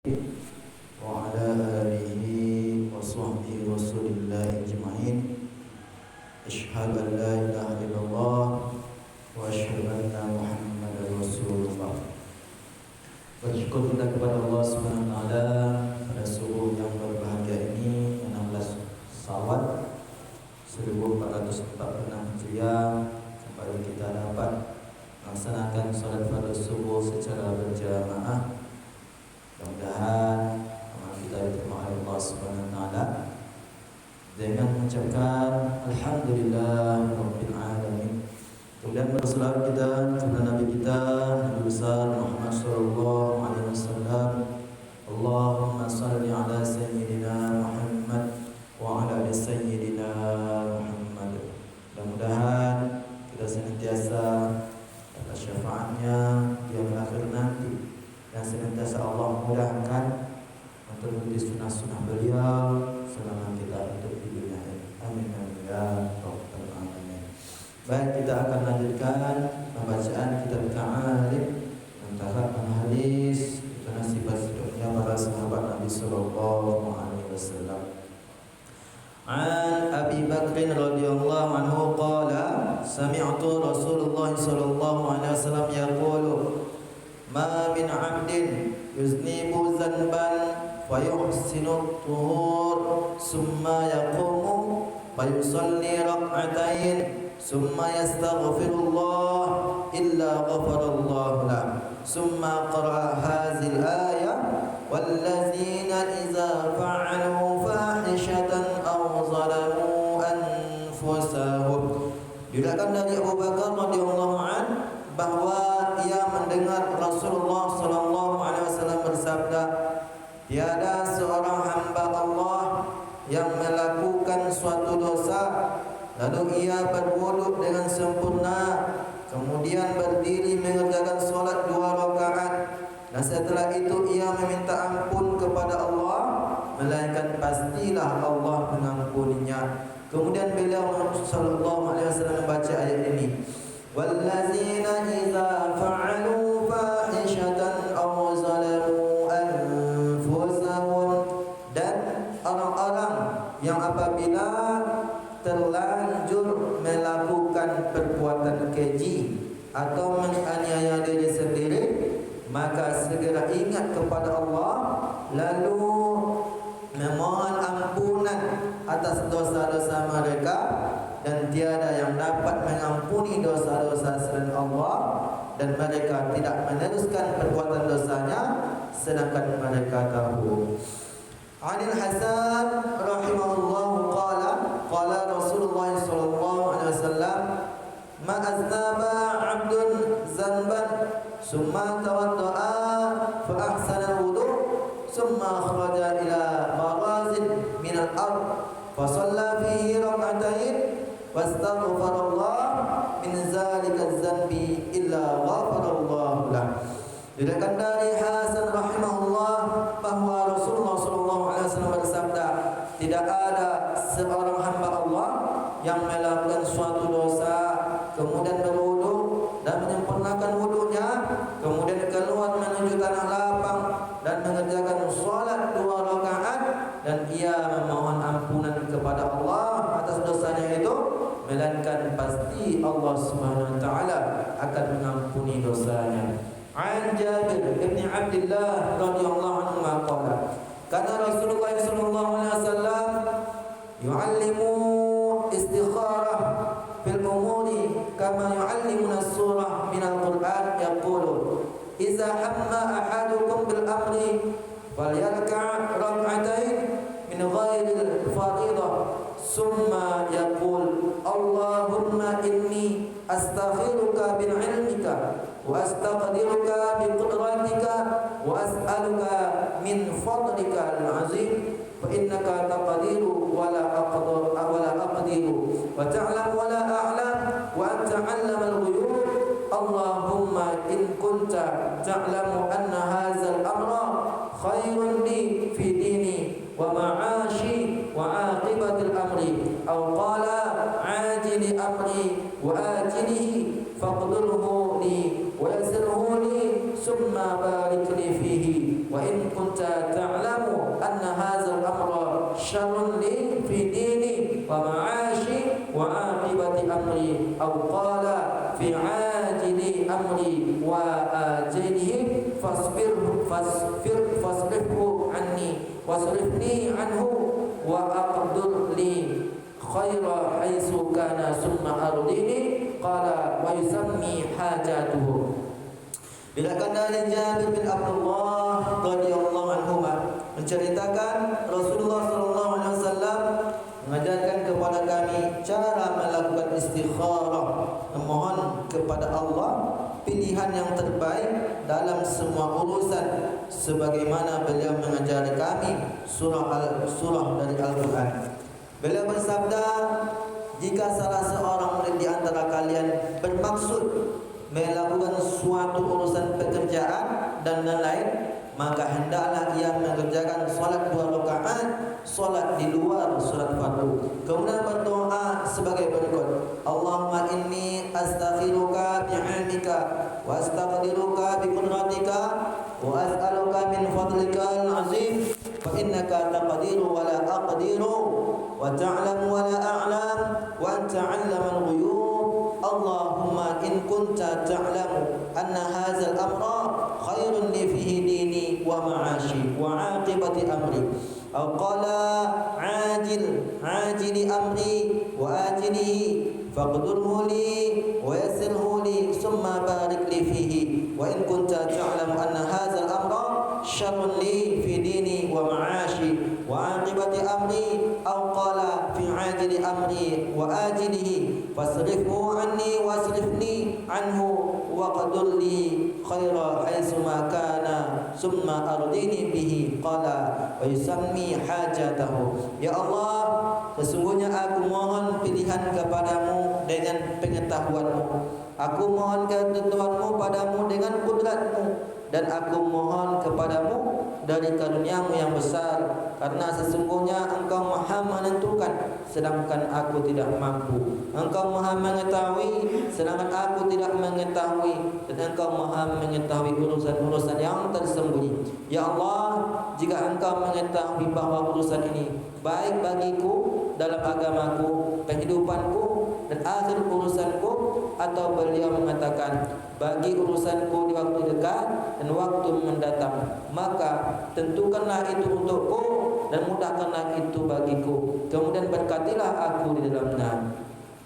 وعلى آله وصحبه Rasulillah ajma'in. Asyhadu an la ilaha illallah wa asyhadu anna Muhammadar Rasulullah. Bersyukur kita kepada Allah Subhanahu wa taala pada subuh yang berbahagia ini 16 Syawal 1446 Hijriah, kembali kita dapat melaksanakan salat fardu subuh secara berjamaah. Mudah-mudahan amal kita diterima oleh Allah Subhanahu wa taala dengan mengucapkan alhamdulillah rabbil alamin. Kemudian berselawat kita kepada Nabi kita, Nabi besar Muhammad sallallahu alaihi wasallam. Allahumma shalli ala sayyidina Muhammad wa ala ali sayyidina Muhammad. Mudah-mudahan kita senantiasa dapat syafaatnya di akhir nanti, dan senantiasa Allah mudahkan untuk mengikuti sunnah-sunnah beliau selama kita hidup di dunia ini. Amin amin ya rabbal alamin. Baik, kita akan lanjutkan pembacaan kitab Ta'alim antara hadis dan sifat hidupnya para sahabat Nabi sallallahu alaihi wasallam. An Abi Bakr radhiyallahu anhu qala sami'tu Rasulullah sallallahu alaihi wasallam yaqulu ma min 'abdin yuznibu zanban fayuhsinu tuhur summa yaqumu fayusalli rak'atain summa yastaghfirullah illa ghafarallahu lahu summa qara'a hadhil ayah wallazina idza fa'alu fahishatan aw zalamu anfusahum. Diriwayatkan dari Abu Bakar radhiyallahu anhu bahwa ia mendengar Rasulullah sallallahu alaihi wasallam bersabda, tiada seorang hamba Allah yang melakukan suatu dosa lalu ia berwudu dengan sempurna, kemudian berdiri mengerjakan solat 2 rakaat, dan setelah itu ia meminta ampun kepada Allah, melainkan pastilah Allah mengampuninya. Kemudian beliau sallallahu alaihi wasallam membaca ayat ini, wallazina idza fa'alu fahishatan aw zalamu anfusahum, dan orang-orang yang apabila terlanjur melakukan perbuatan keji atau menganiaya diri sendiri, maka segera ingat kepada Allah lalu memohon ampunan atas dosa-dosa mereka, dan tiada yang dapat mengampuni dosa-dosa selain Allah, dan mereka tidak meneruskan perbuatan dosanya sedangkan mereka tahu. Anil Hasan rahimahullahu qala qala Rasulullah sallallahu alaihi wasallam ma aznaba 'abdun zanban summa tawadda'a fa ahsana wudu summa kharaja ila barazin min al-ard fa shalla fihi rak'atain wastaghfarallah min zalika az-zanbi illa ghafarallahu lahu. Diriwayatkan dari Hasan rahimahullah bahwa Rasulullah sallallahu alaihi wasallam bersabda, tidak ada seorang hamba Allah yang melakukan suatu dosa kemudian berwudu dan menyempurnakan wudunya, kemudian keluar menuju tanah lapang dan mengerjakan salat 2 rakaat, dan ia memohon ampunan kepada Allah atas dosanya itu, melainkan pasti Allah Subhanahu wa taala akan mengampuni dosanya. An Jabir bin Abdullah radhiyallahu anhu qala kana Rasulullah sallallahu alaihi wasallam yu'allimu istikharah fil umuri kama yu'allimuna surah min al-Qur'an yaqulu idza hamma ahadukum bil amri falyarka' rak'atain min ghairi al-fariḍah summa yaqul Allahumma inni astakhiruka bil 'ilmika wa astaqdiruka bi qudratika wa as'aluka min fadlika al-'azim fa innaka taqdiru wa la aqdiru wa ta'lam wa la a'lam wa anta 'allamal ghuyub. Allahumma in kunta ta'lamu anna hadzal amra khairun li fi dini wa ma'ashi wa 'aqibatil amri aw qala 'ajili amri wa ajilihi faqdurhu li wa yassirhu li summa barik li fihi wa in kunta kunta ta'lamu anna hadzal amra syarrun li fi dini wa ma'ashi wa aqibati amri aw qala fi ajili amri wa ajilihi fasrifhu anni wasrifni anhu wa aqdur li khaira haitsu kana summa ardini qala wa yusammi hajatuhu. Diriwayatkan dari Jabir bin Abdullah radhiyallahu anhu menceritakan Rasulullah sallallahu alaihi wasallam mengajarkan kepada kami cara melakukan istikharah, memohon kepada Allah pilihan yang terbaik dalam semua urusan sebagaimana beliau mengajar kami surah dari Al-Quran. Beliau bersabda, jika salah seorang di antara kalian bermaksud melakukan suatu urusan pekerjaan dan lain-lain, maka hendaklah ia mengerjakan solat 2 rakaat, solat di luar solat fardu. Kemudian berdoa sebagai berikut: Allahumma inni astakhiruka bi'ilmika wa astaqdiruka biqudratika wa as'aluka min fadlika al-azim fa innaka taqdiru wa la aqdiru wa ta'lamu wa la a'lam wa anta 'allamal ghuyub. Allahumma in kunta ta'lamu anna hadzal amra khairun li fihi dini wa ma'ashi wa 'aqibati amri aw qala ajili amri wa ajilihi faqdurhu li wa yassirhu li summa barik li fihi wa in kunta ta'lamu anna hadzal amra syarrun li fi dini wa ma'ashi wa 'aqibati amri aw qala fi ajili amri wa ajilihi fasrifhu anni wasrifni anhu waqdur li khaira haitsu ma kana summa ardini bihi qala wa yusammi hajatahu. Ya Allah, sesungguhnya aku mohon pilihan kepadamu dengan pengetahuanmu, aku mohon ketentuanmu padamu dengan kudratmu, dan aku mohon kepadamu dari karuniamu yang besar, karena sesungguhnya engkau maha menentukan sedangkan aku tidak mampu, engkau maha mengetahui sedangkan aku tidak mengetahui, dan engkau maha mengetahui urusan-urusan yang tersembunyi. Ya Allah, jika engkau mengetahui bahawa urusan ini baik bagiku dalam agamaku, kehidupanku dan akhir urusanku, atau beliau mengatakan bagi urusanku di waktu dekat dan waktu mendatang, maka tentukanlah itu untukku dan mudahkanlah itu bagiku, kemudian berkatilah aku di dalamnya.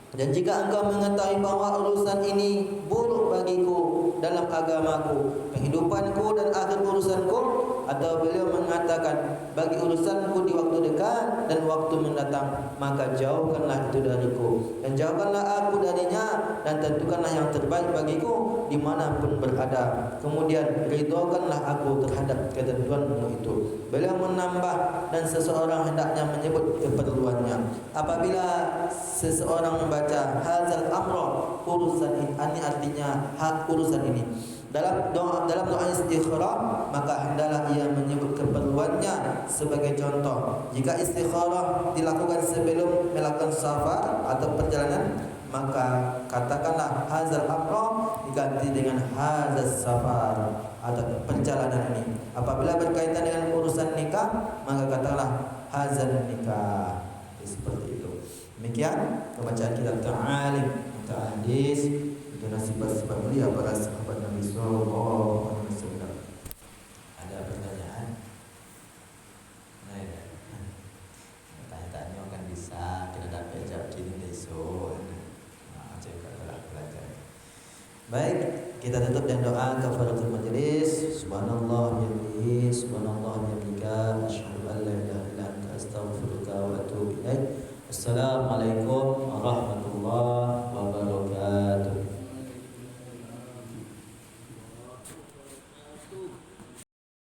Dan jika engkau mengetahui bahawa urusan ini buruk bagiku dalam agamaku, kehidupanku dan akhir urusanku, atau beliau mengatakan bagi urusanku di waktu dekat dan waktu mendatang, maka jauhkanlah itu dariku dan jauhkanlah aku darinya, dan tentukanlah yang terbaik bagiku dimanapun berada, kemudian ridhokanlah aku terhadap ketentuanmu itu. Beliau menambah, dan seseorang hendaknya menyebut keperluannya apabila seseorang membaca hadzal amra, urusan ini artinya hak urusan ini. Dalam doa istikharah, maka hendaklah ia menyebut keperluannya. Sebagai contoh, jika istikharah dilakukan sebelum melakukan safar atau perjalanan, maka katakanlah hadzal amra diganti dengan hadzal safar atau perjalanan ini. Apabila berkaitan dengan urusan nikah, maka katakanlah hadzal nikah. Seperti itu. Demikian pembacaan kitab Ta'alim Hadis dengan sifat-sifat mulia para sahabat Nabi sallallahu alaihi wasallam. Ada pertanyaan? Tanya-tanya kan bisa kita dapat jawab ini besok. Baik, kita tutup dengan doa kafaratul majelis. Subhanallah bihamdihi